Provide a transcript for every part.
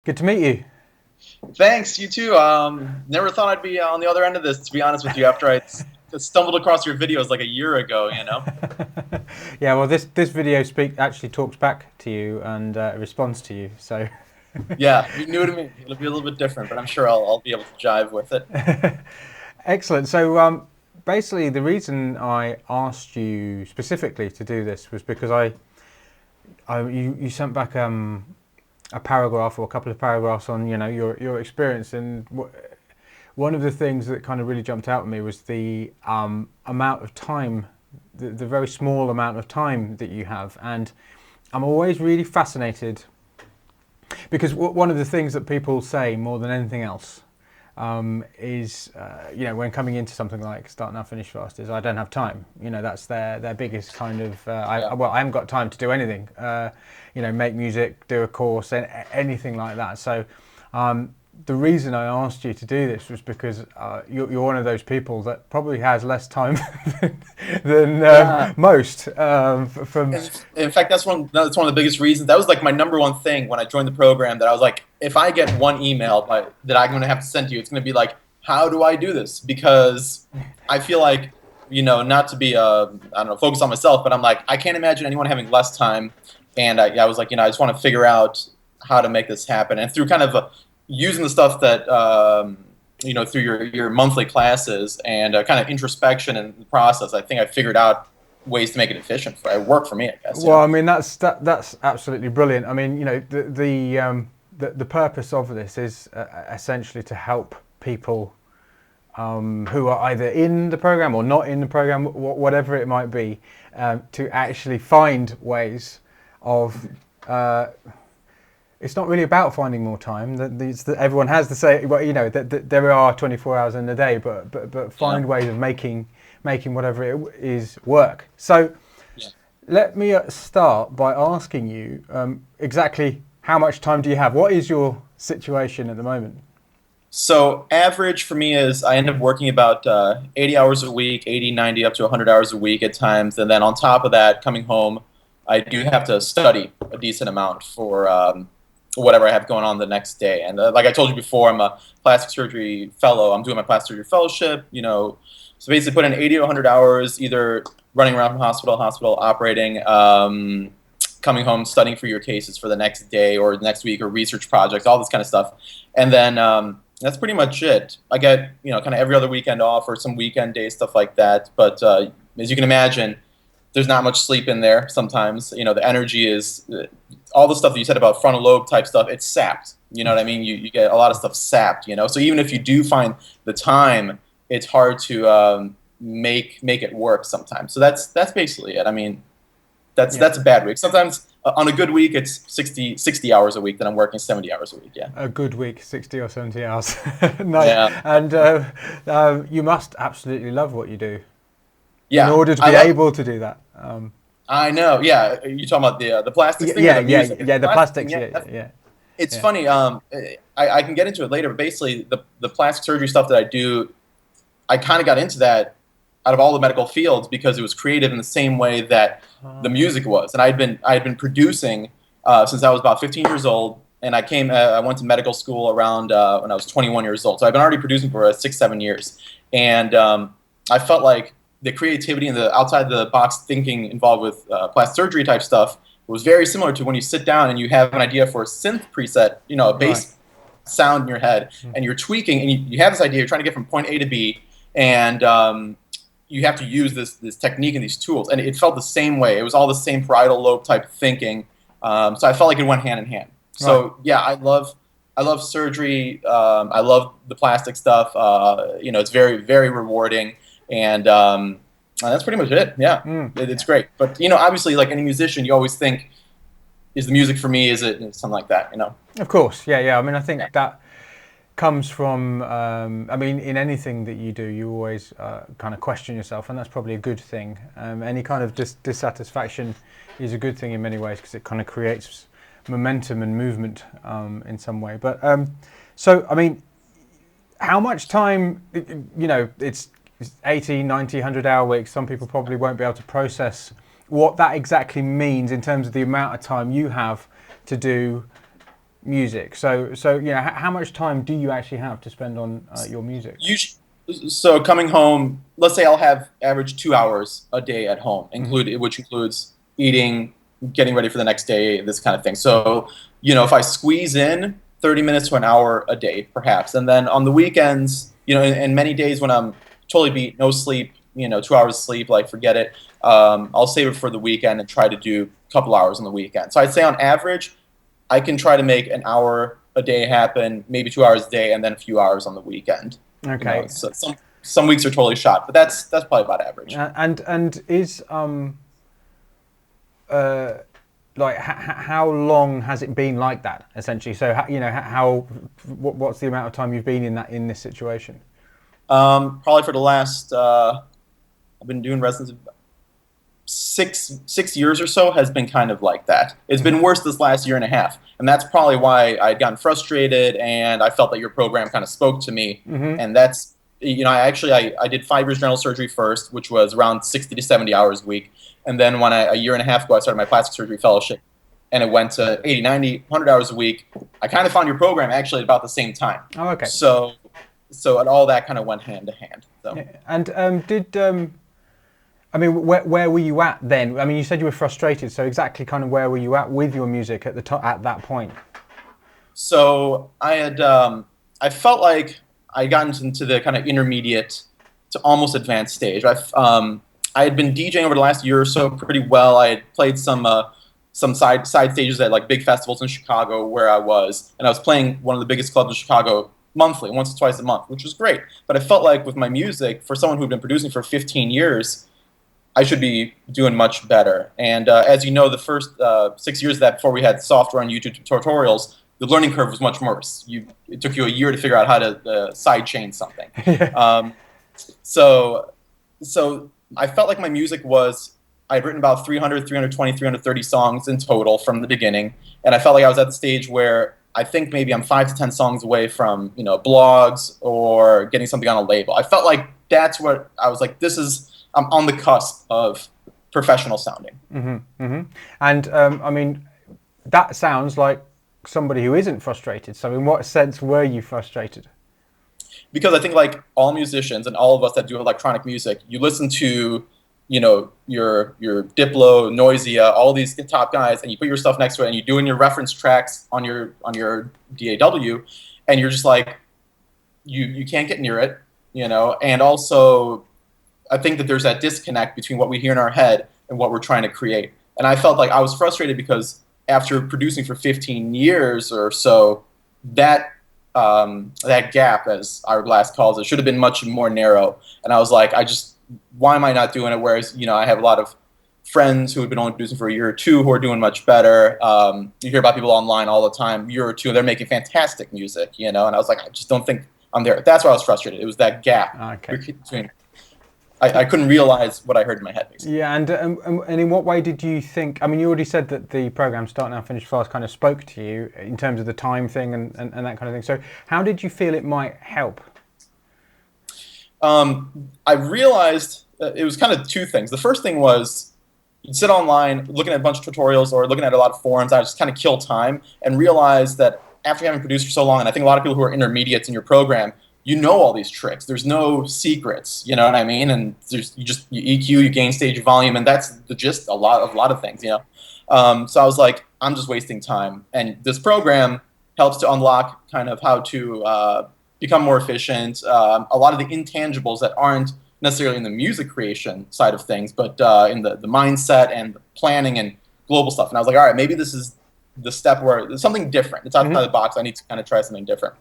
Good to meet you. Thanks, you too. Never thought I'd be on the other end of this, to be honest with you, after stumbled across your videos like a year ago. Yeah, well, this video speak actually talks back to you and responds to you. So, Yeah, new to me. It'll be a little bit different, but I'm sure I'll be able to jive with it. excellent. So, basically, the reason I asked you specifically to do this was because you sent back a paragraph or a couple of paragraphs on your experience, and one of the things that kind of really jumped out at me was the amount of time, the very small amount of time that you have, and I'm always really fascinated because one of the things that people say more than anything else is, when coming into something like Start Now, Finish Fast, is I don't have time. That's their biggest kind of, Yeah. I haven't got time to do anything, make music, do a course, anything like that. So the reason I asked you to do this was because you're one of those people that probably has less time than Yeah. most. In fact, that's one of the biggest reasons. That was like my number one thing when I joined the program. That I was like, if I get one email that I'm going to have to send to you, it's going to be like, how do I do this? Because I feel like, not to be I don't know, focused on myself, but I'm like, I can't imagine anyone having less time. And I was like, I just want to figure out how to make this happen. And through kind of using the stuff that through your monthly classes and kind of introspection and the process, I think I figured out ways to make it efficient. It worked for me, I guess. Well, I mean that's absolutely brilliant. I mean, the purpose of this is essentially to help people who are either in the program or not in the program, whatever it might be, to actually find ways of. It's not really about finding more time. Everyone has to say, well, that there are 24 hours in a day, but Yeah. find ways of making whatever it is work. So Yeah. let me start by asking you exactly how much time do you have? What is your situation at the moment? So average for me is I end up working about 80 hours a week, 80, 90, up to 100 hours a week at times. And then on top of that, coming home, I do have to study a decent amount for whatever I have going on the next day. And like I told you before, I'm a plastic surgery fellow. I'm doing my plastic surgery fellowship, So basically put in 80 to 100 hours, either running around from hospital to hospital, operating, coming home, studying for your cases for the next day or the next week or research projects, all this kind of stuff. And then that's pretty much it. I get, kind of every other weekend off or some weekend days, stuff like that. But as you can imagine, there's not much sleep in there sometimes. The energy is all the stuff that you said about frontal lobe type stuff, it's sapped. You know what I mean? You get a lot of stuff sapped. So even if you do find the time, it's hard to make it work sometimes. So that's basically it. I mean, Yeah. that's a bad week. Sometimes on a good week, it's 60 hours a week that I'm working 70 hours a week. Yeah. A good week, 60 or 70 hours. No, Yeah. and you must absolutely love what you do in Yeah. order to be able to do that. I know. Yeah. You talking about the plastics thing or Yeah, the yeah, music? yeah. The Plastic thing, plastics. yeah. Yeah, yeah, It's yeah. funny. I can get into it later, but basically, the plastic surgery stuff that I do, I kind of got into that out of all the medical fields because it was creative in the same way that the music was, and I had been producing since I was about 15 years old, and I went to medical school around when I was 21 years old. So I've been already producing for 6 7 years, and I felt like the creativity and the outside the box thinking involved with plastic surgery type stuff was very similar to when you sit down and you have an idea for a synth preset, a Right. bass sound in your head, and you're tweaking, and you have this idea, you're trying to get from point A to B, and you have to use this technique and these tools, and it felt the same way. It was all the same parietal lobe type thinking, so I felt like it went hand in hand. Right. So yeah, I love surgery. I love the plastic stuff. It's very very rewarding, and that's pretty much it. Yeah, it's great. But obviously, like any musician, you always think, is the music for me? Is it something like that? Of course. Yeah, yeah. I mean, I think Yeah. that comes from. I mean, in anything that you do, you always kind of question yourself, and that's probably a good thing. Any kind of dissatisfaction is a good thing in many ways because it kind of creates momentum and movement in some way. But so, I mean, how much time, it's 80, 90, 100-hour weeks. Some people probably won't be able to process what that exactly means in terms of the amount of time you have to do music. So how much time do you actually have to spend on your music? So coming home, let's say I'll have average 2 hours a day at home, which includes eating, getting ready for the next day, this kind of thing. So, if I squeeze in 30 minutes to an hour a day, perhaps, and then on the weekends, in many days when I'm totally beat, no sleep, 2 hours of sleep, like forget it, I'll save it for the weekend and try to do a couple hours on the weekend. So I'd say on average, I can try to make an hour a day happen, maybe 2 hours a day, and then a few hours on the weekend. Okay. So some weeks are totally shot, but that's probably about average. And is like how long has it been like that essentially? So what's the amount of time you've been in this situation? Probably for the last I've been doing residency 6 years or so has been kind of like that. It's been worse this last year and a half, and that's probably why I'd gotten frustrated and I felt that your program kind of spoke to me. And that's I did 5 years general surgery first, which was around 60 to 70 hours a week, and then when a year and a half ago I started my plastic surgery fellowship and it went to 80, 90, 100 hours a week. I kind of found your program actually at about the same time. Oh, okay. So all that kind of went hand to hand. So. And where were you at then? I mean, you said you were frustrated. So exactly, kind of, where were you at with your music at that point? So I felt like I gotten into the kind of intermediate to almost advanced stage. I had been DJing over the last year or so pretty well. I had played some side stages at like big festivals in Chicago where I was, and I was playing one of the biggest clubs in Chicago monthly, once or twice a month, which was great. But I felt like with my music, for someone who'd been producing for 15 years, I should be doing much better. And as you know, the first 6 years of that, before we had software and YouTube tutorials, the learning curve was much worse. It took you a year to figure out how to side chain something. So I felt like my music I'd written about 300, 320, 330 songs in total from the beginning. And I felt like I was at the stage where I think maybe I'm 5 to 10 songs away from, blogs or getting something on a label. I felt like that's what I was like, I'm on the cusp of professional sounding. And that sounds like somebody who isn't frustrated. So in what sense were you frustrated? Because I think like all musicians and all of us that do electronic music, you listen to, your Diplo, Noisia, all these top guys, and you put your stuff next to it, and you're doing your reference tracks on your DAW, and you're just like, you can't get near it, and also I think that there's that disconnect between what we hear in our head and what we're trying to create. And I felt like I was frustrated because after producing for 15 years or so, that gap, as our blast calls it, should have been much more narrow. And I was like, why am I not doing it? Whereas, I have a lot of friends who have been only producing for a year or two who are doing much better. You hear about people online all the time, year or two, and they're making fantastic music, and I was like, I just don't think I'm there. That's why I was frustrated. It was that gap between. I couldn't realize what I heard in my head, basically. Yeah, and in what way did you think? I mean, you already said that the program Start Now, Finish Fast kind of spoke to you in terms of the time thing and that kind of thing. So how did you feel it might help? I realized it was kind of two things. The first thing was you'd sit online looking at a bunch of tutorials or looking at a lot of forums. I just kind of kill time and realize that after having produced for so long, and I think a lot of people who are intermediates in your program, all these tricks. There's no secrets, you know what I mean? And you EQ, you gain stage volume, and that's the gist of a lot of things, So I was like, I'm just wasting time. And this program helps to unlock kind of how to become more efficient. A lot of the intangibles that aren't necessarily in the music creation side of things, but in the mindset and the planning and global stuff. And I was like, all right, maybe this is the step where there's something different. It's outside the box. I need to kind of try something different.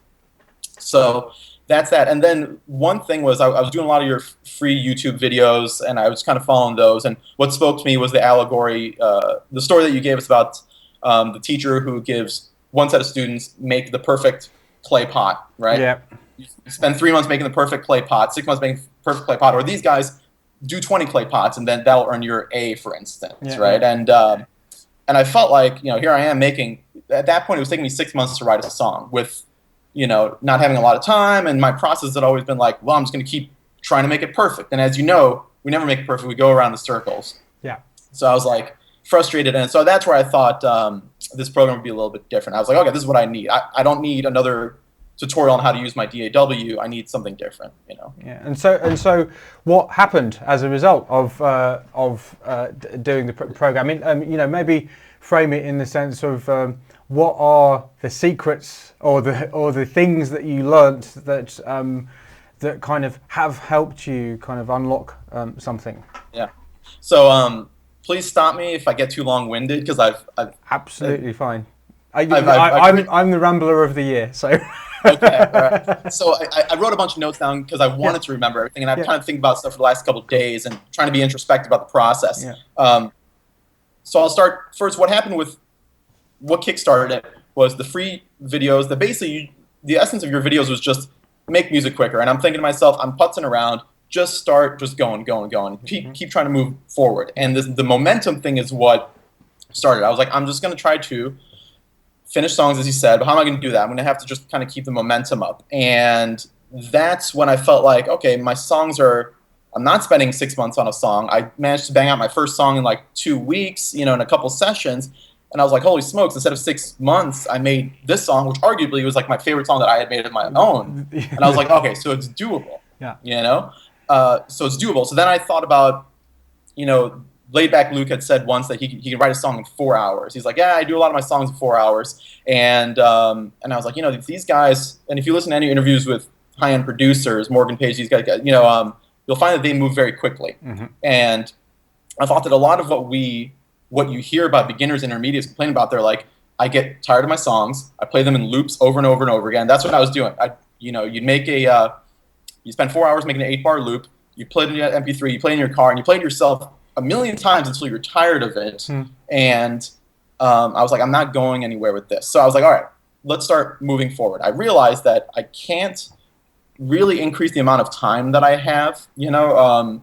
So that's that. And then one thing was I was doing a lot of your free YouTube videos, and I was kind of following those. And what spoke to me was the allegory, the story that you gave us about the teacher who gives one set of students make the perfect clay pot, right? Yeah. You spend 3 months making the perfect clay pot, 6 months making the perfect clay pot, or these guys do 20 clay pots, and then that'll earn your A, for instance, right? And I felt like, here I am making, at that point it was taking me 6 months to write a song with, not having a lot of time, and my process had always been like, well, I'm just going to keep trying to make it perfect. And as you know, we never make it perfect. We go around the circles. Yeah. So I was like, frustrated. And so that's where I thought this program would be a little bit different. I was like, okay, this is what I need. I don't need another tutorial on how to use my DAW. I need something different, you know. Yeah, and so what happened as a result of doing the program? I mean, you know, maybe frame it in the sense of what are the secrets or the things that you learnt that that kind of have helped you kind of unlock something. Yeah. So please stop me if I get too long-winded, because I've absolutely fine. I've I'm the rambler of the year, so. Okay, all right. So I wrote a bunch of notes down because I wanted to remember everything, and I've kind of think about stuff for the last couple of days and trying to be introspective about the process. Yeah. So I'll start first. What happened with what kickstarted it was the free videos. That basically the essence of your videos was just make music quicker. And I'm thinking to myself, I'm putzing around. Just start, just going. Keep trying to move forward. And the momentum thing is what started. I was like, I'm just going to try to finish songs, as you said, but how am I going to do that? I'm going to have to just kind of keep the momentum up. And that's when I felt like, okay, my songs are, I'm not spending 6 months on a song. I managed to bang out my first song in like 2 weeks, you know, in a couple sessions. And I was like, holy smokes, instead of 6 months, I made this song, which arguably was like my favorite song that I had made of my own. And I was like, okay, so it's doable, you know? So it's doable. So then I thought about, you know, Laid Back Luke had said once that he can write a song in 4 hours. He's like, yeah, I do a lot of my songs in 4 hours. And I was like, you know, these guys, and if you listen to any interviews with high-end producers, Morgan Page, these guys, you know, you'll find that they move very quickly. Mm-hmm. And I thought that a lot of what you hear about beginners, intermediates complain about, they're like, I get tired of my songs. I play them in loops over and over and over again. That's what I was doing. You'd make you spend 4 hours making an 8-bar loop. You play it in your MP3. You play it in your car, and you play it yourself a million times until you're tired of it. And I was like, I'm not going anywhere with this. So I was like, all right, let's start moving forward. I realized that I can't really increase the amount of time that I have. You know,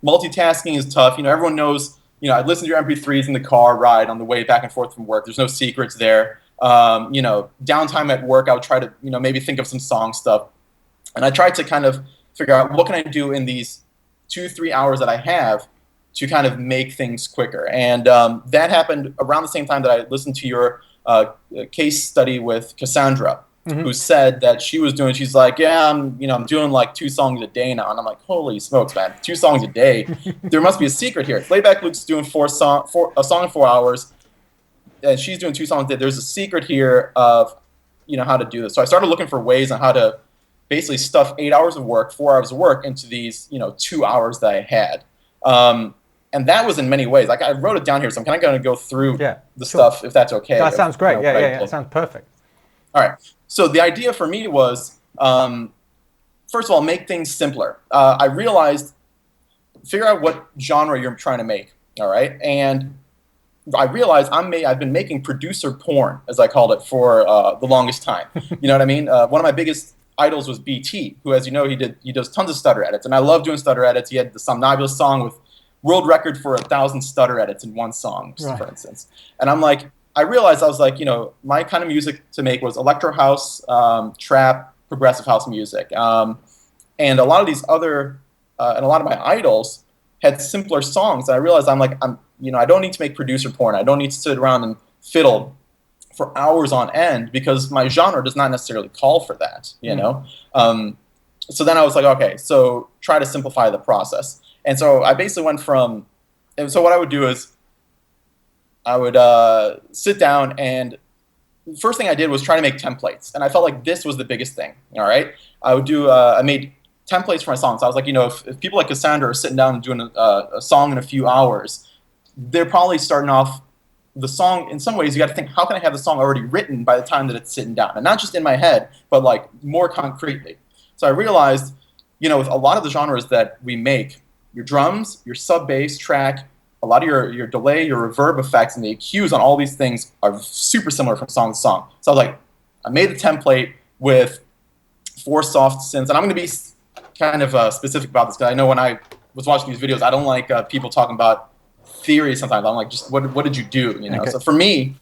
multitasking is tough. You know, everyone knows, you know, I'd listen to your MP3s in the car ride on the way back and forth from work. There's no secrets there. You know, downtime at work, I would try to, you know, maybe think of some song stuff. And I tried to kind of figure out what can I do in these 2-3 hours that I have to kind of make things quicker. And that happened around the same time that I listened to your case study with Cassandra, who said that she's like, yeah, I'm doing like 2 songs a day now. And I'm like, holy smokes, man, 2 songs a day. There must be a secret here. Layback Luke's doing a song in 4 hours, and she's doing 2 songs a day. There's a secret here of, you know, how to do this. So I started looking for ways on how to basically stuff 8 hours of work, 4 hours of work into these, you know, 2 hours that I had. And that was in many ways. Like, I wrote it down here, so I'm kind of going to go through the stuff, if that's okay. That sounds great. Yeah. That sounds perfect. All right. So the idea for me was, first of all, make things simpler. I realized, figure out what genre you're trying to make. All right. And I realized I've been making producer porn, as I called it, for the longest time. You know what I mean? One of my biggest idols was BT, who, as you know, he does tons of stutter edits, and I love doing stutter edits. He had the Somnambulist song with world record for 1,000 stutter edits in one song, for instance. And I'm like, I realized, I was like, you know, my kind of music to make was electro house, trap, progressive house music, and a lot of these other, and a lot of my idols had simpler songs. And I realized I don't need to make producer porn. I don't need to sit around and fiddle for hours on end, because my genre does not necessarily call for that, you know? So then I was like, okay, so try to simplify the process. And so I basically went from, and so what I would do is I would sit down, and the first thing I did was try to make templates. And I felt like this was the biggest thing, all right? I made templates for my songs. I was like, you know, if people like Cassandra are sitting down and doing a song in a few hours, they're probably starting off the song. In some ways, you got to think, how can I have the song already written by the time that it's sitting down? And not just in my head, but like more concretely. So I realized, you know, with a lot of the genres that we make, your drums, your sub bass track, a lot of your delay, your reverb effects, and the EQs on all these things are super similar from song to song. So I was like, I made a template with 4 soft synths, and I'm going to be kind of specific about this, because I know when I was watching these videos, I don't like people talking about theory sometimes. I'm like, just what did you do? You know. Okay. So for me,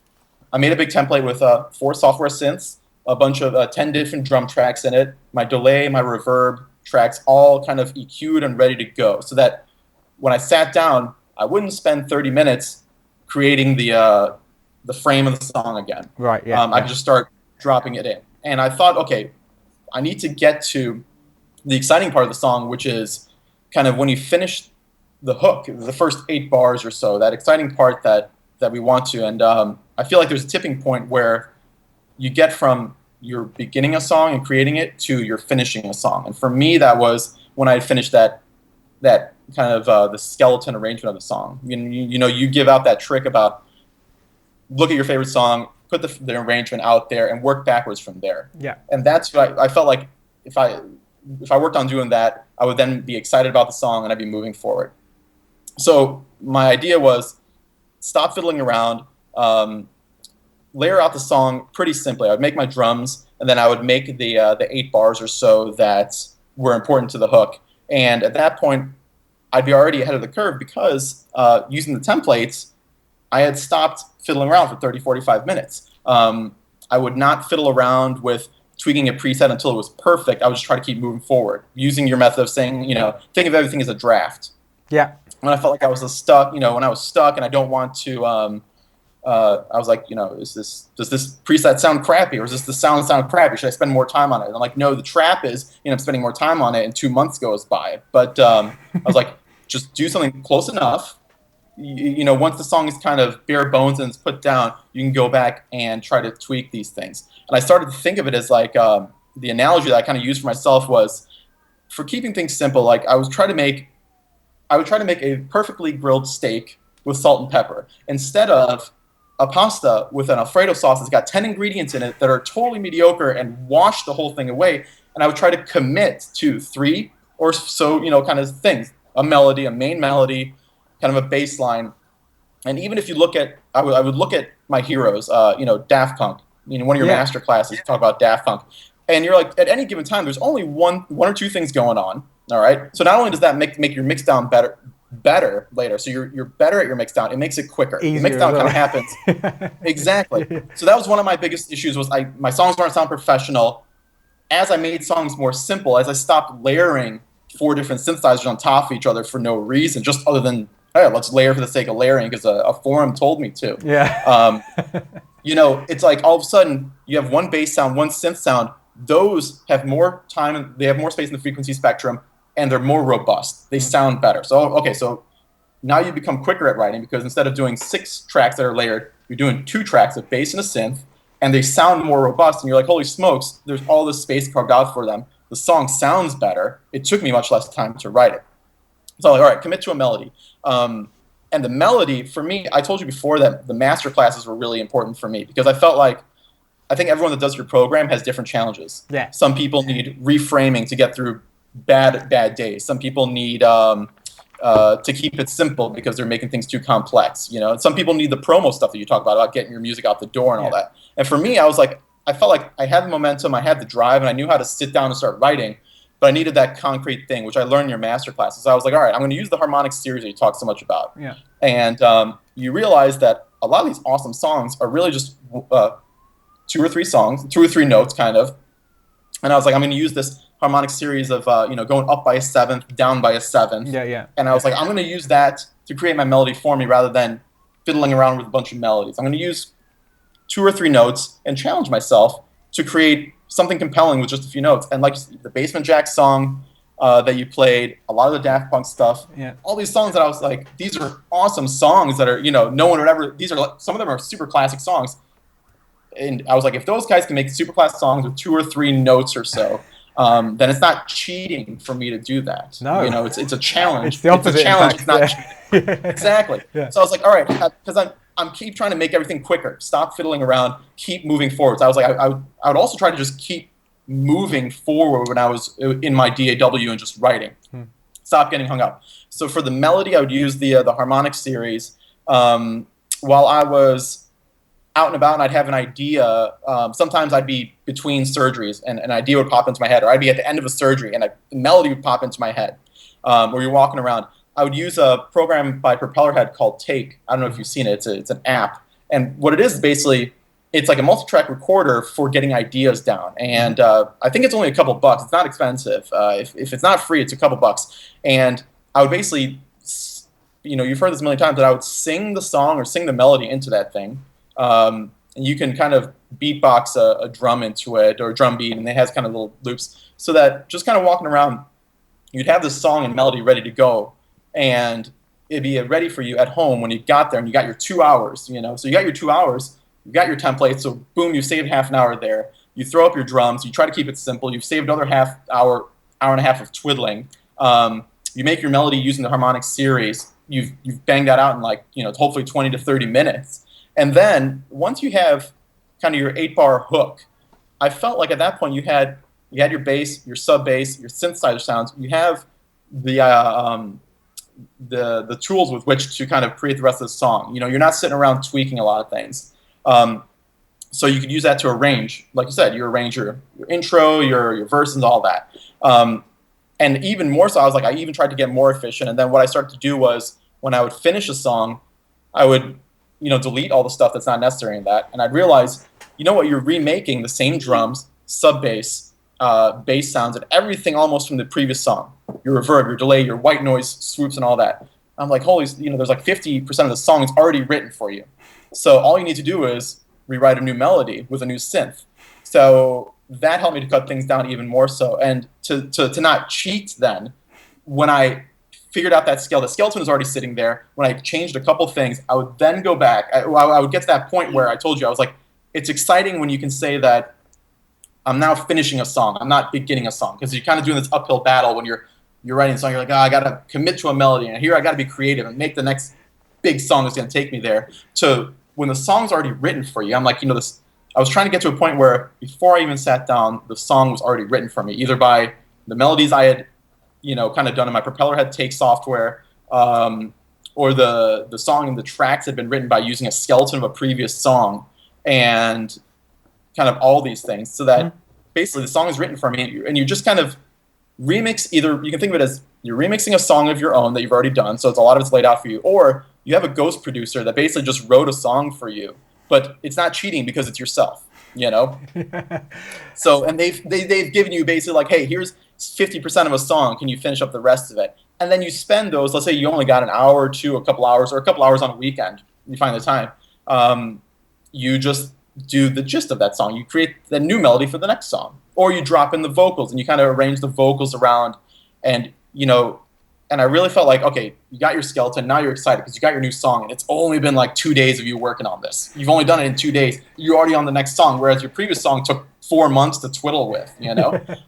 I made a big template with 4 software synths, a bunch of 10 different drum tracks in it, my delay, my reverb tracks, all kind of EQ'd and ready to go, so that when I sat down, I wouldn't spend 30 minutes creating the frame of the song again. Right. Yeah. I could just start dropping it in, and I thought, okay, I need to get to the exciting part of the song, which is kind of when you finish the hook, the first 8 bars or so, that exciting part that we want to. And I feel like there's a tipping point where you get from you're beginning a song and creating it to you're finishing a song. And for me, that was when I finished that kind of the skeleton arrangement of the song. You give out that trick about look at your favorite song, put the arrangement out there, and work backwards from there. Yeah. And that's what I felt like if I worked on doing that, I would then be excited about the song and I'd be moving forward. So my idea was stop fiddling around, layer out the song pretty simply. I would make my drums, and then I would make the 8 bars or so that were important to the hook. And at that point, I'd be already ahead of the curve because using the templates, I had stopped fiddling around for 30, 45 minutes. I would not fiddle around with tweaking a preset until it was perfect. I would just try to keep moving forward, using your method of saying, think of everything as a draft. Yeah. When I felt like I was stuck, when I was stuck and I don't want to, I was like, does this preset sound crappy, or does the sound crappy? Should I spend more time on it? And I'm like, no, the trap is, I'm spending more time on it, and 2 months goes by. But I was like, just do something close enough. Once the song is kind of bare bones and it's put down, you can go back and try to tweak these things. And I started to think of it as like the analogy that I kind of used for myself was for keeping things simple. Like I would try to make a perfectly grilled steak with salt and pepper instead of a pasta with an Alfredo sauce that's got 10 ingredients in it that are totally mediocre and wash the whole thing away. And I would try to commit to 3 or so, kind of things: a melody, a main melody, kind of a bass line. And even if you look at, I would look at my heroes, Daft Punk. One of your master classes, you talk about Daft Punk. And you're like, at any given time, there's only one or two things going on. All right. So not only does that make your mix down better later, so you're better at your mix down, it makes it quicker. Easier, the mix down kind of happens. Exactly. So that was one of my biggest issues was my songs weren't sound professional. As I made songs more simple, as I stopped layering 4 different synthesizers on top of each other for no reason, just other than, hey, let's layer for the sake of layering because a forum told me to. Yeah. It's like all of a sudden you have one bass sound, one synth sound. Those have more time, they have more space in the frequency spectrum, and they're more robust. They sound better. So now you become quicker at writing because instead of doing 6 tracks that are layered, you're doing 2 tracks, a bass and a synth, and they sound more robust. And you're like, holy smokes, there's all this space carved out for them. The song sounds better. It took me much less time to write it. So I'm like, all right, commit to a melody. And the melody, for me, I told you before that the master classes were really important for me because I felt like I think everyone that does your program has different challenges. Yeah. Some people need reframing to get through bad days. Some people need to keep it simple because they're making things too complex. Some people need the promo stuff that you talk about getting your music out the door and all that. And for me, I felt like I had the momentum, I had the drive, and I knew how to sit down and start writing. But I needed that concrete thing, which I learned in your master classes. So I was like, all right, I'm going to use the harmonic series that you talk so much about. Yeah. And you realize that a lot of these awesome songs are really just 2 or 3 songs, 2 or 3 notes, kind of. And I was like, I'm going to use this harmonic series of going up by a 7th, down by a 7th. Yeah. And I was like, I'm going to use that to create my melody for me rather than fiddling around with a bunch of melodies. I'm going to use 2 or 3 notes and challenge myself to create something compelling with just a few notes. And like the Basement Jack song that you played, a lot of the Daft Punk stuff, all these songs that I was like, these are awesome songs that are, no one would ever, some of them are super classic songs. And I was like, if those guys can make super classic songs with 2 or 3 notes or so, then it's not cheating for me to do that. No. It's a challenge. It's the opposite. It's a challenge. It's not cheating. Yeah. Exactly. Yeah. So I was like, all right, because I'm keep trying to make everything quicker. Stop fiddling around. Keep moving forward. So I was like, I would also try to just keep moving forward when I was in my DAW and just writing. Stop getting hung up. So for the melody, I would use the harmonic series. While I was out and about and I'd have an idea, sometimes I'd be between surgeries and an idea would pop into my head, or I'd be at the end of a surgery and a melody would pop into my head, or you're walking around. I would use a program by Propellerhead called Take. I don't know if you've seen it. It's an app. And what it is basically, it's like a multi-track recorder for getting ideas down. And I think it's only a couple bucks. It's not expensive. If it's not free, it's a couple bucks. And I would basically you've heard this a million times, that I would sing the song or sing the melody into that thing. And you can kind of beatbox a drum into it, or a drum beat, and it has kind of little loops, so that just kind of walking around, you'd have this song and melody ready to go, and it'd be ready for you at home when you got there, and you got your 2 hours, So you got your 2 hours, you got your template, so boom, you saved half an hour there. You throw up your drums, you try to keep it simple, you've saved another half hour, hour and a half of twiddling. You make your melody using the harmonic series. You've banged that out in hopefully 20 to 30 minutes. And then once you have kind of your 8-bar hook, I felt like at that point you had your bass, your sub bass, your synthesizer sounds. You have the tools with which to kind of create the rest of the song. You're not sitting around tweaking a lot of things. So you could use that to arrange, like you said, you arrange your intro, your verses, and all that. And even more so, I even tried to get more efficient. And then what I started to do was, when I would finish a song, I would, delete all the stuff that's not necessary in that. And I'd realize, you're remaking the same drums, sub bass, bass sounds, and everything almost from the previous song. Your reverb, your delay, your white noise swoops, and all that. I'm like, holy, there's 50% of the song is already written for you. So all you need to do is rewrite a new melody with a new synth. So that helped me to cut things down even more so. And to not cheat then, when I figured out that scale, the skeleton was already sitting there. When I changed a couple things, I would then go back. I would get to that point where I told you, I was like, it's exciting when you can say that I'm now finishing a song. I'm not beginning a song. Because you're kind of doing this uphill battle when you're writing a song. You're like, I got to commit to a melody. And here I got to be creative and make the next big song that's going to take me there. To when the song's already written for you, I'm like, this. I was trying to get to a point where before I even sat down, the song was already written for me, either by the melodies I had, kind of done in my Propellerhead take software, or the song and the tracks had been written by using a skeleton of a previous song, and kind of all these things. So that basically the song is written for me, and you just kind of remix. Either you can think of it as you're remixing a song of your own that you've already done, so it's a lot of it's laid out for you, or you have a ghost producer that basically just wrote a song for you. But it's not cheating because it's yourself, So, and they've given you basically like, hey, here's 50% of a song. Can you finish up the rest of it? And then you spend those. Let's say you only got an hour or two, a couple hours, or a couple hours on a weekend. You find the time. You just do the gist of that song. You create the new melody for the next song, or you drop in the vocals and you kind of arrange the vocals around, and And I really felt like, okay, you got your skeleton, now you're excited because you got your new song, and it's only been 2 days of you working on this. You've only done it in 2 days. You're already on the next song, whereas your previous song took 4 months to twiddle with,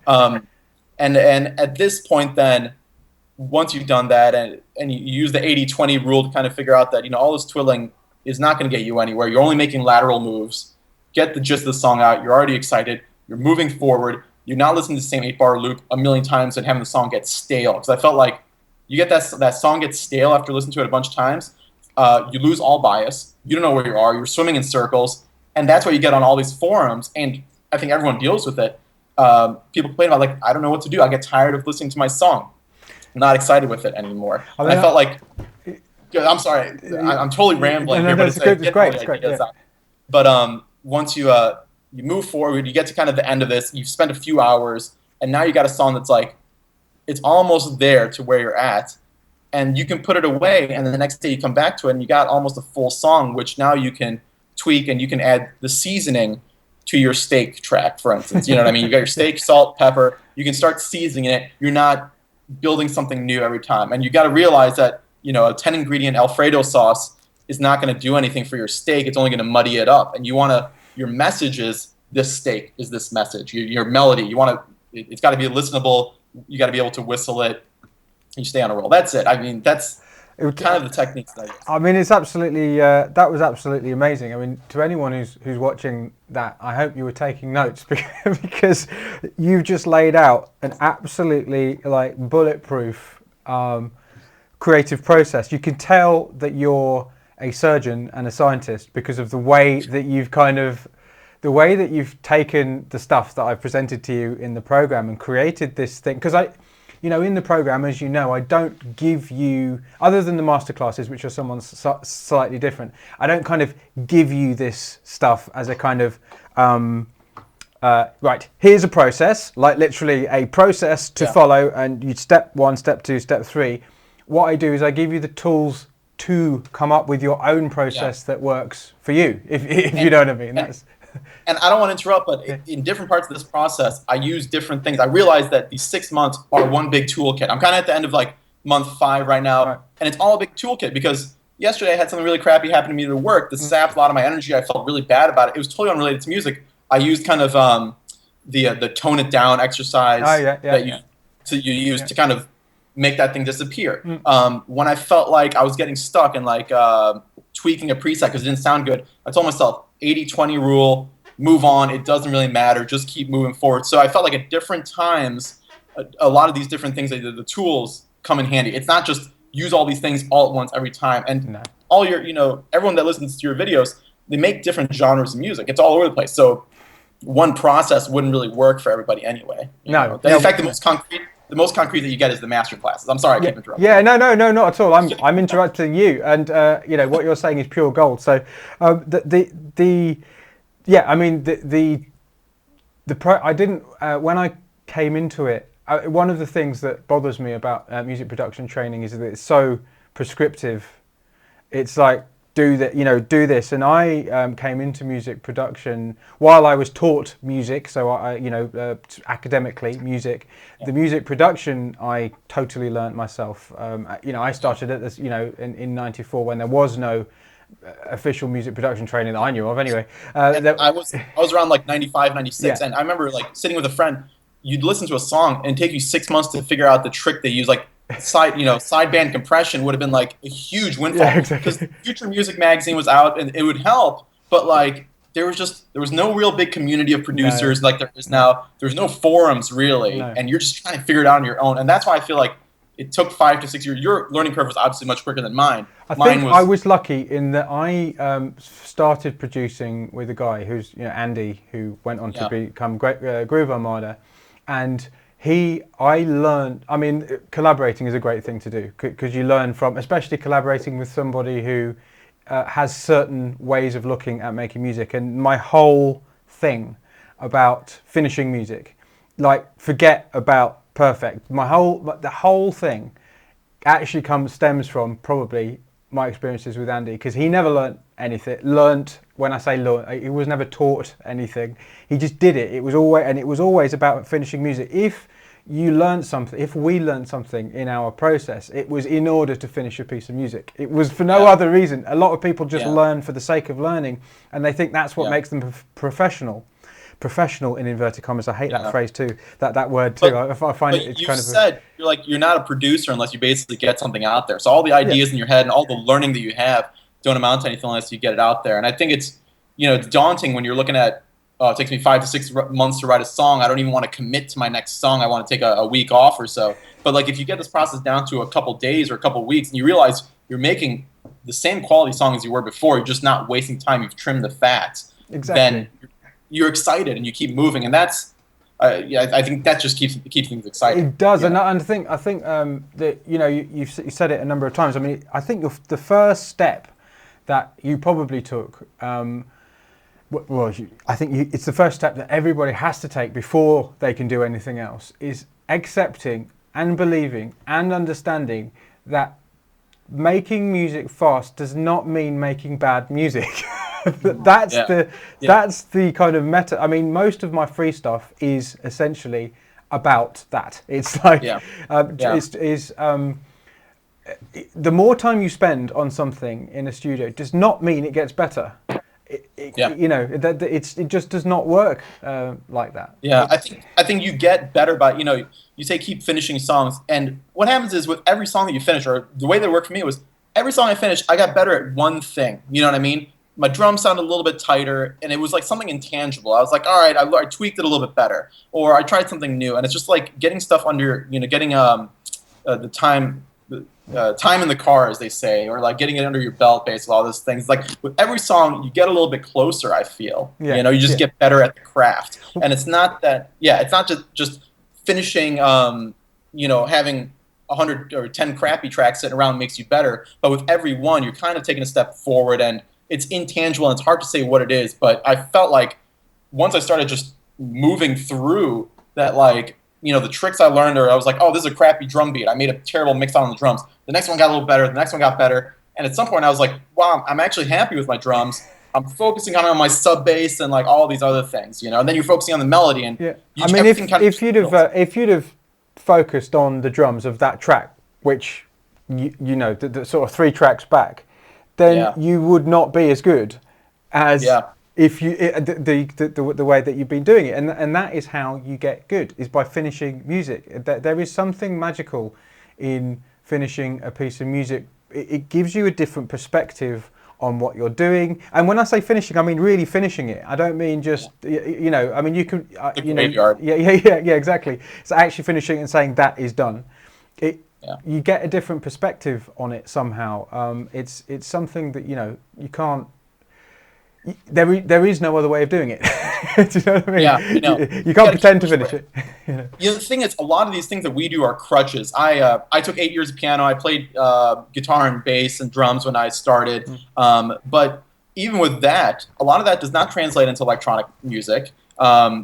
And at this point then, once you've done that and you use the 80-20 rule to kind of figure out that, all this twiddling is not going to get you anywhere. You're only making lateral moves. Get the gist of the song out. You're already excited. You're moving forward. You're not listening to the same 8-bar loop a million times and having the song get stale. Because I felt like you get that song gets stale after listening to it a bunch of times. You lose all bias. You don't know where you are. You're swimming in circles. And that's what you get on all these forums. And I think everyone deals with it. People complain about, I don't know what to do. I get tired of listening to my song. I'm not excited with it anymore. I felt like, I'm sorry, I'm totally rambling here, but it's great. Yeah. But once you move forward, you get to kind of the end of this, you've spent a few hours, and now you got a song that's it's almost there to where you're at, and you can put it away, and then the next day you come back to it, and you got almost a full song, which now you can tweak, and you can add the seasoning to your steak track, for instance. You know what I mean? You got your steak, salt, pepper. You can start seasoning it. You're not building something new every time. And you got to realize that, a 10-ingredient Alfredo sauce is not going to do anything for your steak. It's only going to muddy it up. And your message is, this steak is this message. Your melody, it's got to be listenable. You got to be able to whistle it. You stay on a roll. That's it. I mean, that's kind of the techniques that I use. I mean, it's absolutely, that was absolutely amazing. I mean, to anyone who's watching that, I hope you were taking notes because you've just laid out an absolutely bulletproof creative process. You can tell that you're a surgeon and a scientist because of the way that you've taken the stuff that I've presented to you in the program and created this thing. Because in the program, as you know, I don't give you, other than the masterclasses, which are slightly different, I don't kind of give you this stuff as a kind of, right, here's a process, literally a process to follow, and you step 1, step 2, step 3. what I do is I give you the tools to come up with your own process that works for you, if you know what I mean. And I don't want to interrupt, but in different parts of this process, I use different things. I realize that these 6 months are one big toolkit. I'm kind of at the end of like month 5 right now, and it's all a big toolkit because yesterday I had something really crappy happen to me at work. This sapped a lot of my energy. I felt really bad about it. It was totally unrelated to music. I used kind of the tone it down exercise that you use to kind of make that thing disappear. When I felt like I was getting stuck and like tweaking a preset because it didn't sound good, I told myself 80-20 rule, move on. It doesn't really matter. Just keep moving forward. So I felt like at different times, a lot of these different things, the tools come in handy. It's not just use all these things all at once every time. And all your, everyone that listens to your videos, they make different genres of music. It's all over the place. So one process wouldn't really work for everybody anyway. In fact, the most concrete that you get is the master classes. I'm sorry, I keep interrupting. Yeah, no, not at all. I'm interrupting you, and what you're saying is pure gold. So, I mean, I didn't when I came into it. One of the things that bothers me about music production training is that it's so prescriptive. It's like do this, and I came into music production while I was taught music. So academically music, the music production I totally learnt myself. I started at this, in '94 when there was no official music production training that I knew of. Anyway, I was around like 95, 96, and I remember like sitting with a friend. You'd listen to a song and it'd take you 6 months to figure out the trick they use. Like sideband compression would have been like a huge windfall because Future Music magazine was out and it would help, but like there was no real big community of producers like there is now. There's no forums really, and you're just trying to figure it out on your own. And that's why I feel like it took 5 to 6 years. Your learning curve was obviously much quicker than mine. I was lucky in that I started producing with a guy who's Andy, who went on to become Groove Armada. And I learned, I mean, collaborating is a great thing to do because you learn from, especially collaborating with somebody who has certain ways of looking at making music. And my whole thing about finishing music, like forget about perfect, the whole thing actually stems from probably my experiences with Andy, because he never when I say learn, he was never taught anything. He just did it. It was always about finishing music. If we learned something in our process, it was in order to finish a piece of music. It was for no other reason. A lot of people just learn for the sake of learning, and they think that's what makes them professional. Professional in inverted commas. I hate that phrase too. That word too. I find it's kind of. You're not a producer unless you basically get something out there. So all the ideas in your head and all the learning that you have don't amount to anything unless you get it out there. And I think it's daunting when you're looking at. It takes me 5 to 6 months to write a song. I don't even want to commit to my next song. I want to take a week off or so. But like if you get this process down to a couple days or a couple weeks, and you realize you're making the same quality song as you were before, you're just not wasting time. You've trimmed the fat. Exactly. Then you're excited and you keep moving, and that's I think that just keeps things exciting. It does, and I think that you said it a number of times. I mean, I think the first step that you probably took. I think it's the first step that everybody has to take before they can do anything else, is accepting and believing and understanding that making music fast does not mean making bad music. That's the kind of meta. I mean, most of my free stuff is essentially about that. It's like the more time you spend on something in a studio does not mean it gets better. It just does not work like that. Yeah, I think you get better by you say keep finishing songs, and what happens is with every song that you finish, or the way that worked for me was every song I finished, I got better at one thing. You know what I mean? My drum sounded a little bit tighter, and it was like something intangible. I was like, all right, I tweaked it a little bit better, or I tried something new, and it's just like getting stuff under, getting the time. Time in the car, as they say, or like getting it under your belt, basically all those things. Like with every song, you get a little bit closer. I feel, you just get better at the craft, and it's not that, it's not just finishing, having 100 or 10 crappy tracks sitting around makes you better. But with every one, you're kind of taking a step forward, and it's intangible, and it's hard to say what it is. But I felt like once I started just moving through that, like the tricks I learned, or I was like, oh, this is a crappy drum beat. I made a terrible mix on the drums. The next one got a little better. The next one got better. And at some point, I was like, wow, I'm actually happy with my drums. I'm focusing on my sub bass and like all these other things, And then you're focusing on the melody, and yeah. I mean, if you'd have focused on the drums of that track, which the sort of 3 tracks back, then you would not be as good as if you the way that you've been doing it, and that is how you get good, is by finishing music. There is something magical in finishing a piece of music. It gives you a different perspective on what you're doing, and when I say finishing, I mean really finishing it. I don't mean just I mean you can exactly. So actually finishing and saying that is done. You get a different perspective on it somehow. It's something that you can't. There is no other way of doing it. Do you know what I mean? Yeah, I know. You can't pretend to finish it. The thing is, a lot of these things that we do are crutches. I took 8 years of piano. I played guitar and bass and drums when I started. But even with that, a lot of that does not translate into electronic music.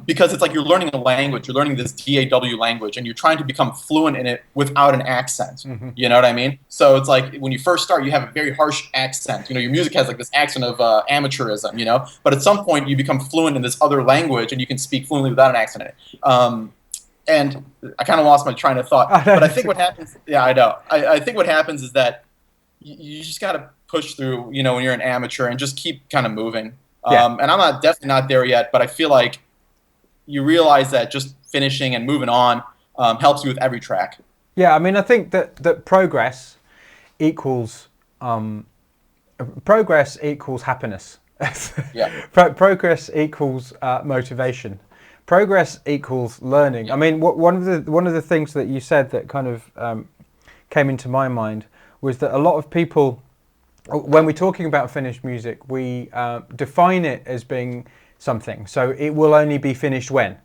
Because it's like you're learning a language, you're learning this DAW language, and you're trying to become fluent in it without an accent. Mm-hmm. You know what I mean? So it's like when you first start, you have a very harsh accent. Your music has like this accent of amateurism, But at some point, you become fluent in this other language, and you can speak fluently without an accent in it. And I kind of lost my train of thought. But I think what happens, I know. I think what happens is that you just got to push through, when you're an amateur, and just keep kind of moving. And I'm definitely not there yet, but I feel like you realize that just finishing and moving on helps you with every track. Yeah, I mean, I think that progress equals happiness. Progress equals motivation. Progress equals learning. I mean, one of the things that you said that kind of came into my mind was that a lot of people, when we're talking about finished music, we define it as being something. So it will only be finished when.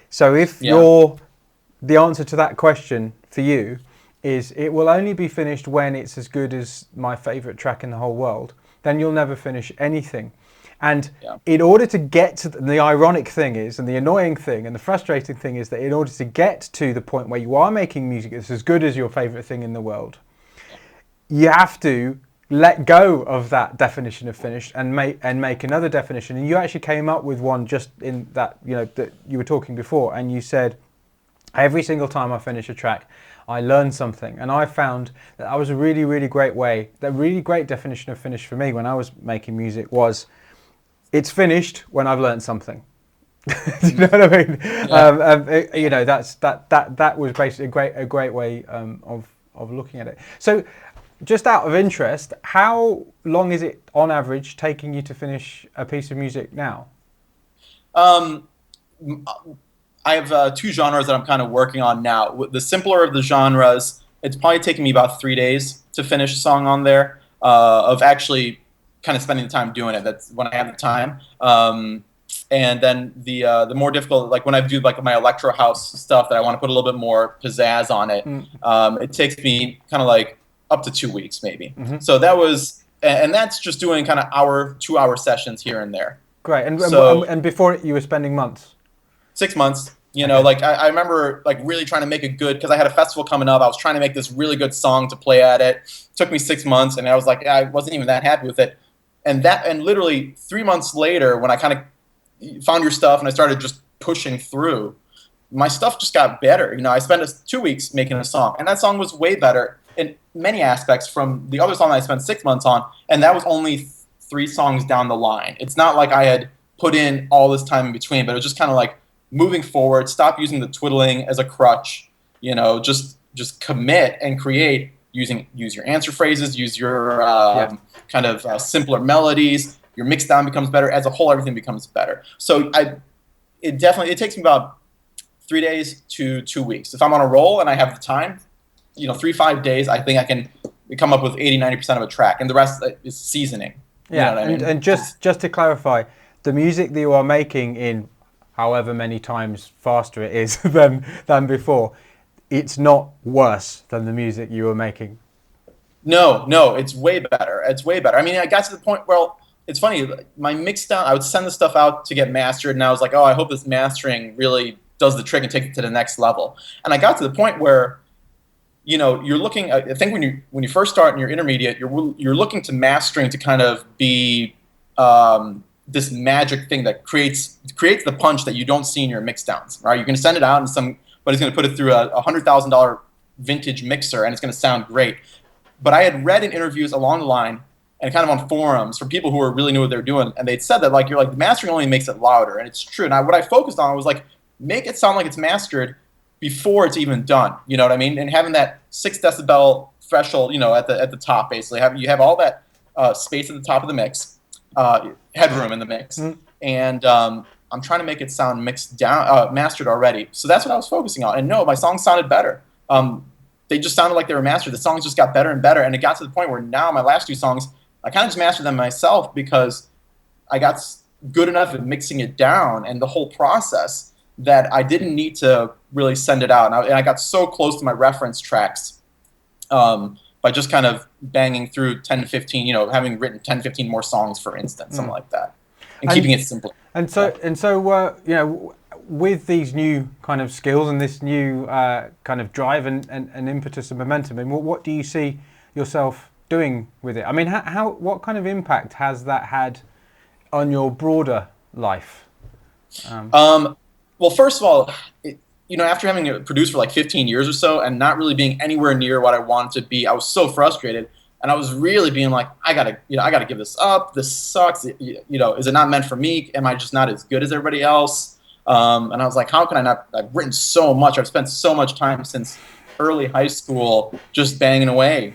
So if the answer to that question for you is it will only be finished when it's as good as my favorite track in the whole world, then you'll never finish anything. And in order to get to the ironic thing is, and the annoying thing and the frustrating thing is that in order to get to the point where you are making music that's as good as your favorite thing in the world, you have to let go of that definition of finished and make another definition. And you actually came up with one just in that, that you were talking before, and you said, every single time I finish a track, I learn something. And I found that was a really, really great way, that really great definition of finished for me when I was making music was, it's finished when I've learned something. Do you know what I mean? Yeah. That was basically a great way of looking at it. So, just out of interest, how long is it on average taking you to finish a piece of music now? I have 2 genres that I'm kind of working on now. The simpler of the genres, it's probably taking me about 3 days to finish a song on there, of actually kind of spending the time doing it. That's when I have the time. And then the more difficult, like when I do like my electro house stuff that I want to put a little bit more pizzazz on it, it takes me kind of like up to 2 weeks maybe. Mm-hmm. So that was, and that's just doing kind of 2-hour sessions here and there. Great. And before it, you were spending months? 6 months. Like I remember like really trying to make it good because I had a festival coming up. I was trying to make this really good song to play at it. It took me 6 months, and I was like, I wasn't even that happy with it. And literally 3 months later, when I kind of found your stuff and I started just pushing through, my stuff just got better. I spent 2 weeks making a song, and that song was way better in many aspects from the other song I spent 6 months on, and that was only 3 songs down the line. It's not like I had put in all this time in between, but it was just kind of like moving forward, stop using the twiddling as a crutch, just commit and create, use your answer phrases, use your kind of simpler melodies, your mix down becomes better, as a whole everything becomes better. So it takes me about 3 days to 2 weeks. If I'm on a roll and I have the time, 3-5 days, I think I can come up with 80-90% of a track, and the rest is seasoning. Yeah, you know what I mean? And just to clarify, the music that you are making in however many times faster it is than before, it's not worse than the music you were making. No, it's way better. It's way better. I mean, I got to the point where, it's funny, my mix down, I would send the stuff out to get mastered, and I was like, oh, I hope this mastering really does the trick and takes it to the next level. And I got to the point where, you're looking. I think when you first start in your intermediate, you're looking to mastering to kind of be this magic thing that creates the punch that you don't see in your mix downs. Right? You're going to send it out, and somebody's going to put it through a $100,000 vintage mixer, and it's going to sound great. But I had read in interviews along the line and kind of on forums from people who really knew what they were doing, and they'd said that the mastering only makes it louder, and it's true. And what I focused on was make it sound like it's mastered before it's even done. You know what I mean? And having that 6 decibel threshold, at the top, basically, you have all that space at the top of the mix, headroom in the mix, and I'm trying to make it sound mixed down, mastered already. So that's what I was focusing on. And no, my songs sounded better. They just sounded like they were mastered. The songs just got better and better, and it got to the point where now my last 2 songs, I kind of just mastered them myself because I got good enough at mixing it down and the whole process that I didn't need to really send it out. And I got so close to my reference tracks by just kind of banging through 10 to 15, having written 10, 15 more songs, for instance, something like that, and keeping it simple. And so, with these new kind of skills and this new kind of drive and impetus and momentum, and what do you see yourself doing with it? I mean, what kind of impact has that had on your broader life? Well, first of all, after having produced for 15 years or so and not really being anywhere near what I wanted to be, I was so frustrated, and I was really being like, I gotta give this up. This sucks. Is it not meant for me? Am I just not as good as everybody else? And I was like, how can I not? I've written so much. I've spent so much time since early high school just banging away.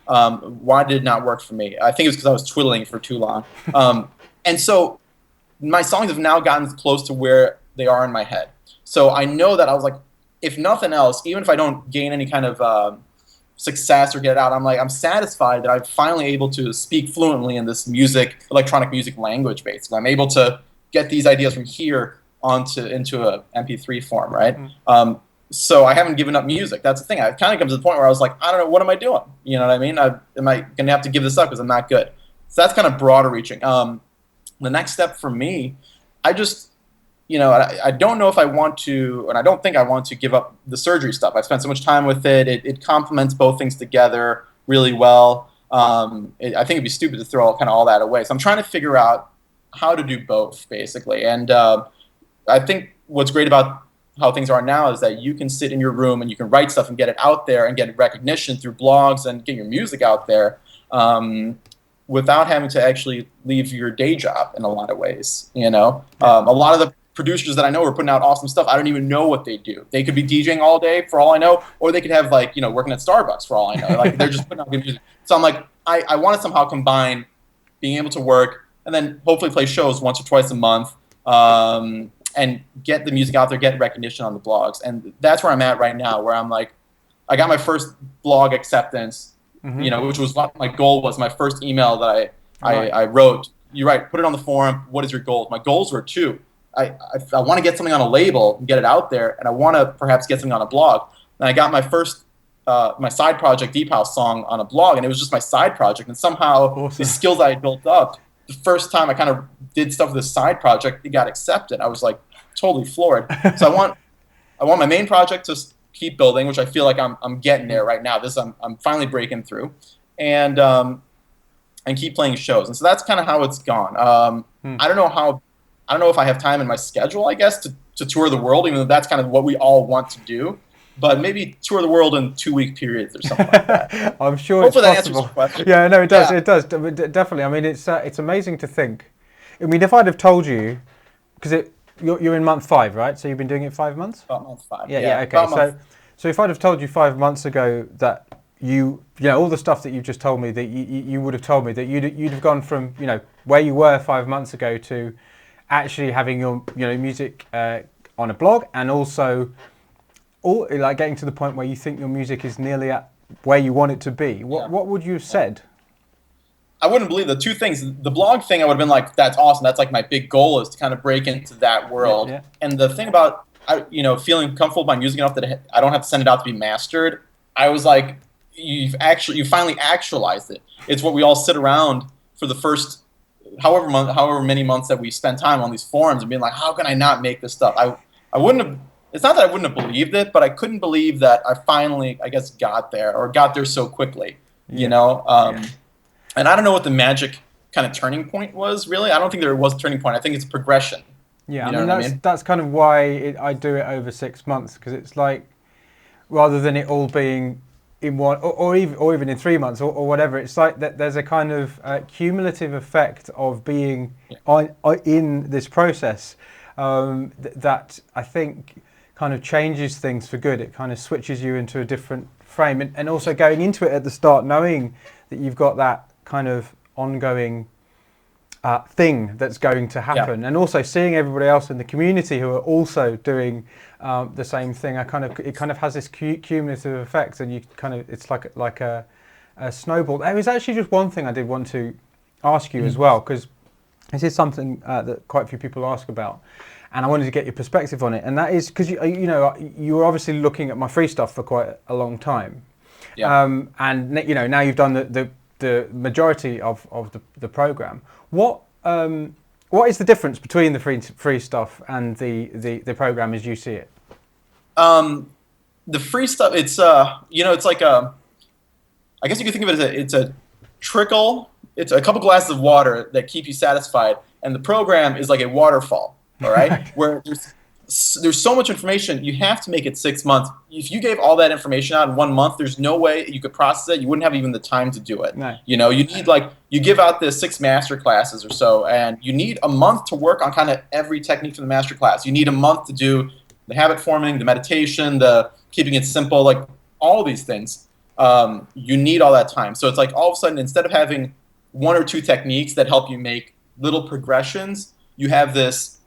Why did it not work for me? I think it was because I was twiddling for too long. And so my songs have now gotten close to where they are in my head. So I know that I was like, if nothing else, even if I don't gain any kind of success or get it out, I'm satisfied that I'm finally able to speak fluently in this electronic music language, basically. I'm able to get these ideas from here into a MP3 form, right? So I haven't given up music. That's the thing. I kind of come to the point where I was like, I don't know, what am I doing? You know what I mean? Am I going to have to give this up because I'm not good? So that's kind of broader reaching. The next step for me, I just, I don't know if I want to, and I don't think I want to give up the surgery stuff. I spent so much time with it. It complements both things together really well. I think it'd be stupid to throw all that away. So I'm trying to figure out how to do both, basically. And I think what's great about how things are now is that you can sit in your room and you can write stuff and get it out there and get recognition through blogs and get your music out there without having to actually leave your day job in a lot of ways. A lot of the producers that I know are putting out awesome stuff. I don't even know what they do. They could be DJing all day for all I know, or they could have working at Starbucks for all I know. They're just putting out good music. So I'm like, I want to somehow combine being able to work and then hopefully play shows once or twice a month. And get the music out there, get recognition on the blogs. And that's where I'm at right now, where I'm like, I got my first blog acceptance, which was what my goal was. My first email that I wrote, you're right, put it on the forum. What is your goal? My goals were 2. I want to get something on a label and get it out there, and I want to perhaps get something on a blog. And I got my first, my side project, Deep House song on a blog, and it was just my side project. And somehow the skills I had built up, the first time I kind of did stuff with this side project, it got accepted. I was like totally floored. So I want my main project to keep building, which I feel like I'm getting there right now. I'm finally breaking through, and keep playing shows. And so that's kind of how it's gone. I don't know if I have time in my schedule, I guess, to tour the world, even though that's kind of what we all want to do. But maybe tour the world in 2-week periods or something like that. I'm sure Hopefully it's possible. That answers your question. Yeah, no, it does. Yeah. It does definitely. I mean, it's amazing to think. I mean, if I'd have told you, because you're in month 5, right? So you've been doing it 5 months. About month 5. Yeah. Okay. So if I'd have told you 5 months ago that all the stuff that you've just told me, that you would have told me that you'd have gone from where you were 5 months ago to actually having your music on a blog, and also getting to the point where you think your music is nearly at where you want it to be. What would you have said? I wouldn't believe the 2 things. The blog thing, I would have been like, that's awesome. That's like my big goal, is to kind of break into that world. Yeah. And the thing about feeling comfortable with my music enough that I don't have to send it out to be mastered, I was like, you finally actualized it. It's what we all sit around for the first however many months that we spend time on these forums and being like, how can I not make this stuff? I wouldn't have it's not that I wouldn't have believed it, but I couldn't believe that I finally, I guess, got there so quickly, you know? And I don't know what the magic kind of turning point was, really. I don't think there was a turning point. I think it's progression. Yeah, You I know mean, what I mean? that's kind of why I do it over 6 months, because it's like, rather than it all being in one, or even in 3 months or whatever, it's like that there's a kind of cumulative effect of being in this process that I think kind of changes things for good. It kind of switches you into a different frame, and also going into it at the start, knowing that you've got that kind of ongoing thing that's going to happen, and also seeing everybody else in the community who are also doing the same thing. It kind of has this cumulative effect, and it's like a snowball. There was actually just one thing I did want to ask you as well, because this is something that quite a few people ask about, and I wanted to get your perspective on it. And that is because you were obviously looking at my free stuff for quite a long time, and now you've done the majority of the program. What is the difference between the free stuff and the program as you see it? The free stuff, it's it's like I guess you could think of it as it's a trickle. It's a couple glasses of water that keep you satisfied, and the program is like a waterfall. All right, where there's so much information, you have to make it 6 months. If you gave all that information out in 1 month, there's no way you could process it. You wouldn't have even the time to do it. No. You need you give out the 6 master classes or so, and you need a month to work on kind of every technique from the master class. You need a month to do the habit forming, the meditation, the keeping it simple, like all these things. You need all that time. So it's like all of a sudden, instead of having 1 or 2 techniques that help you make little progressions, you have this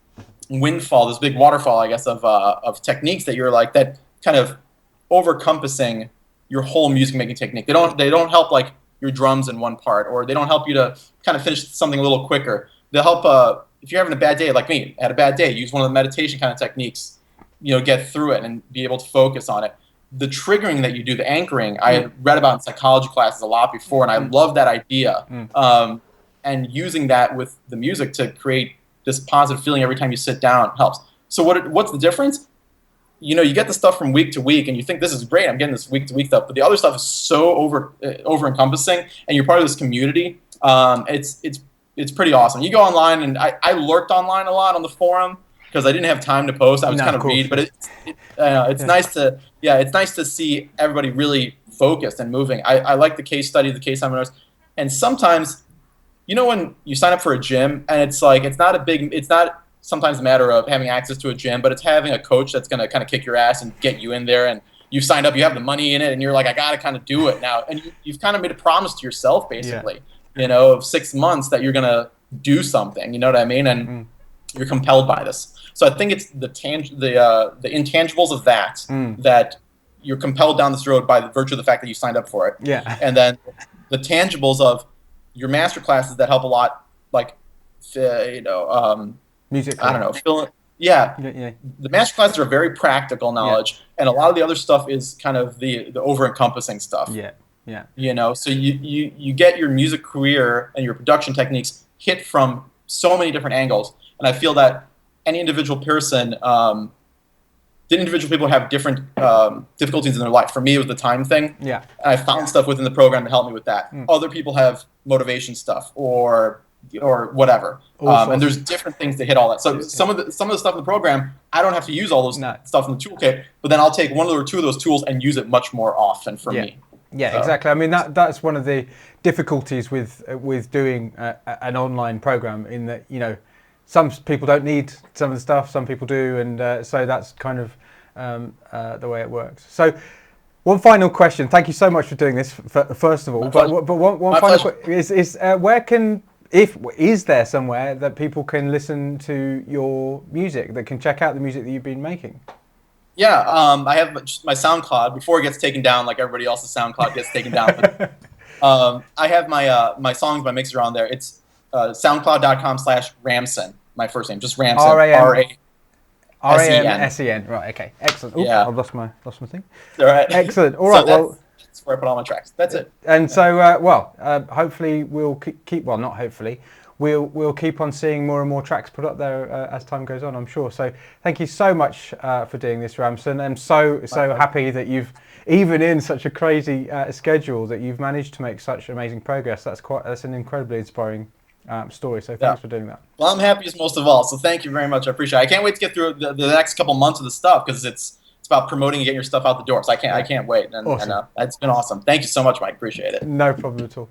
windfall, this big waterfall, I guess, of techniques that you're like, that kind of over-compassing your whole music making technique. They don't help like your drums in one part, or they don't help you to kind of finish something a little quicker. They'll help if you're having a bad day, like me, had a bad day, use one of the meditation kind of techniques, get through it and be able to focus on it. The triggering that you do, the anchoring, I had read about in psychology classes a lot before, and I love that idea. And using that with the music to create this positive feeling every time you sit down helps. So what's the difference? You get the stuff from week to week, and you think, this is great, I'm getting this week to week stuff, but the other stuff is so over encompassing, and you're part of this community. It's pretty awesome. You go online, and I lurked online a lot on the forum because I didn't have time to post. I was kind of read, but it's nice to see everybody really focused and moving. I like the case study, the case seminars, and sometimes, when you sign up for a gym, and it's not sometimes a matter of having access to a gym, but it's having a coach that's going to kind of kick your ass and get you in there, and you've signed up, you have the money in it, and you're like, I got to kind of do it now. And you've kind of made a promise to yourself, basically, of 6 months that you're going to do something, you know what I mean? And you're compelled by this. So I think it's the intangibles of that you're compelled down this road by the virtue of the fact that you signed up for it. Yeah. And then the tangibles of your master classes that help a lot, like, music. I don't know. The master classes are very practical knowledge, and a lot of the other stuff is kind of the over-encompassing stuff. So you get your music career and your production techniques hit from so many different angles, and I feel that any individual person, individual people have different difficulties in their life. For me, it was the time thing. And I found stuff within the program to help me with that. Other people have motivation stuff or whatever. And there's different things to hit all that. So some of the stuff in the program, I don't have to use all those stuff in the toolkit, but then I'll take 1 or 2 of those tools and use it much more often for me. Yeah, exactly. I mean, that's one of the difficulties with doing an online program, in that, some people don't need some of the stuff, some people do, and so that's kind of the way it works. So, one final question. Thank you so much for doing this, first of all. But one final question is is there somewhere that people can listen to your music, that can check out the music that you've been making? Yeah, I have my SoundCloud before it gets taken down, like everybody else's SoundCloud gets taken down. But, I have my songs, my mixer on there. It's soundcloud.com/Ramsen, my first name, just Ramsen. R-A-M-S-E-N. Right, okay, excellent. Oops, I've lost my thing. All right. Excellent. All right, that's where I put all my tracks. That's it. And so, hopefully we'll keep, well, not hopefully, we'll keep on seeing more and more tracks put up there as time goes on, I'm sure. So thank you so much for doing this, Ramson. I'm so happy that you've, even in such a crazy schedule, that you've managed to make such amazing progress. That's an incredibly inspiring story. So thanks for doing that. Well, I'm happiest most of all. So thank you very much. I appreciate it. I can't wait to get through the next couple months of the stuff, because it's about promoting and getting your stuff out the door. So I can't wait. And, awesome. and it's been awesome. Thank you so much, Mike. Appreciate it. No problem at all.